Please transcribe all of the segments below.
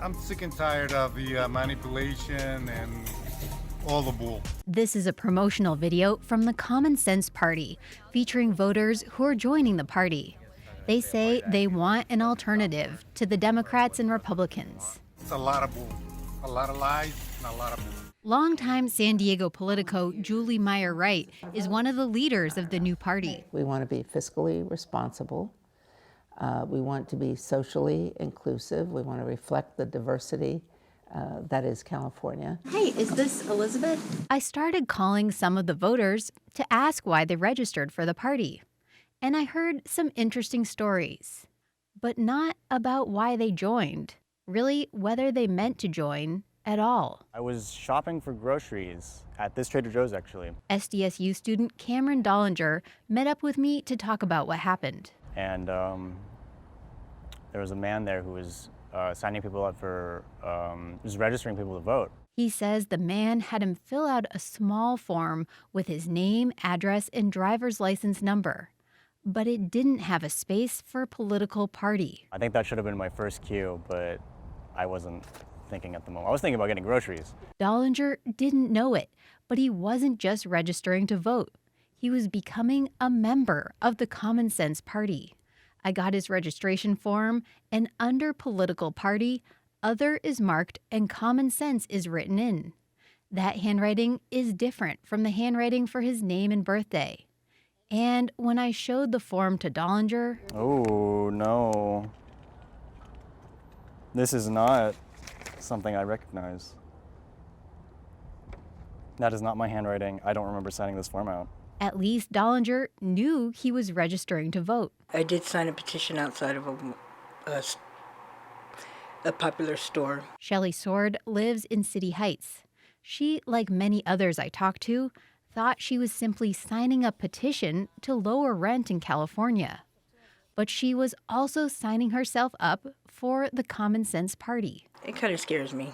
I'm sick and tired of the manipulation and all the bull. This is a promotional video from the Common Sense Party, featuring voters who are joining the party. They say they want an alternative to the Democrats and Republicans. It's a lot of bull, a lot of lies, and a lot of bull. Longtime San Diego Politico Julie Meyer Wright is one of the leaders of the new party. We want to be fiscally responsible. We want to be socially inclusive. We want to reflect the diversity that is California. Hey, is this Elizabeth? I started calling some of the voters to ask why they registered for the party. And I heard some interesting stories, but not about why they joined, really whether they meant to join at all. I was shopping for groceries at this Trader Joe's, actually. SDSU student Cameron Dollinger met up with me to talk about what happened. And there was a man there who was signing people up for, just registering people to vote. He says the man had him fill out a small form with his name, address, and driver's license number. But it didn't have a space for political party. I think that should have been my first cue, but I wasn't thinking at the moment. I was thinking about getting groceries. Dollinger didn't know it, but he wasn't just registering to vote. He was becoming a member of the Common Sense Party. I got his registration form, and under political party, other is marked and Common Sense is written in. That handwriting is different from the handwriting for his name and birthday. And when I showed the form to Dollinger... Oh, no. This is not something I recognize. That is not my handwriting. I don't remember signing this form out. At least Dollinger knew he was registering to vote. I did sign a petition outside of a popular store. Shelley Sword lives in City Heights. She, like many others I talked to, thought she was simply signing a petition to lower rent in California. But she was also signing herself up for the Common Sense Party. It kind of scares me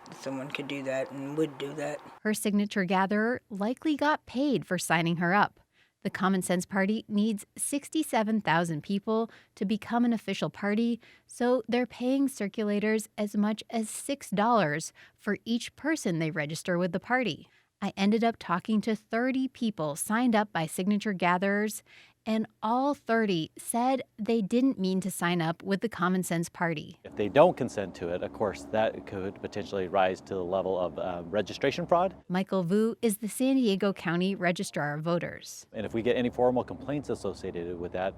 that someone could do that and would do that. Her signature gatherer likely got paid for signing her up. The Common Sense Party needs 67,000 people to become an official party, so they're paying circulators as much as $6 for each person they register with the party. I ended up talking to 30 people signed up by signature gatherers, and all 30 said they didn't mean to sign up with the Common Sense Party. If they don't consent to it, of course, that could potentially rise to the level of registration fraud. Michael Vu is the San Diego County Registrar of Voters. And if we get any formal complaints associated with that,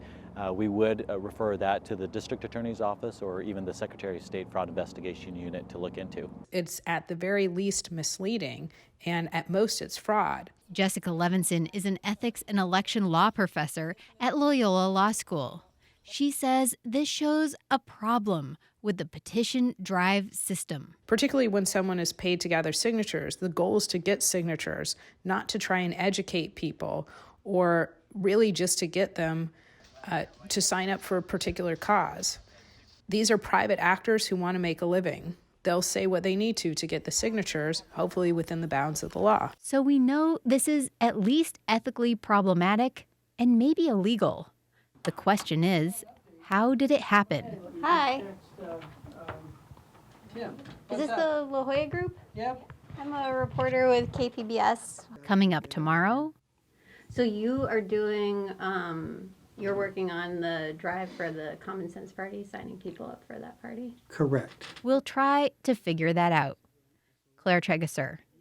we would refer that to the District Attorney's Office or even the Secretary of State Fraud Investigation Unit to look into. It's at the very least misleading, and at most it's fraud. Jessica Levinson is an ethics and election law professor at Loyola Law School. She says this shows a problem with the petition drive system. Particularly when someone is paid to gather signatures, the goal is to get signatures, not to try and educate people or really just to get them to sign up for a particular cause. These are private actors who want to make a living. They'll say what they need to get the signatures, hopefully within the bounds of the law. So we know this is at least ethically problematic and maybe illegal. The question is, how did it happen? Hi. Tim. Is this the La Jolla group? Yep. I'm a reporter with KPBS. Coming up tomorrow, So you are doing, you're working on the drive for the Common Sense Party, signing people up for that party? Correct. we'll try to figure that out. Claire Tregesser,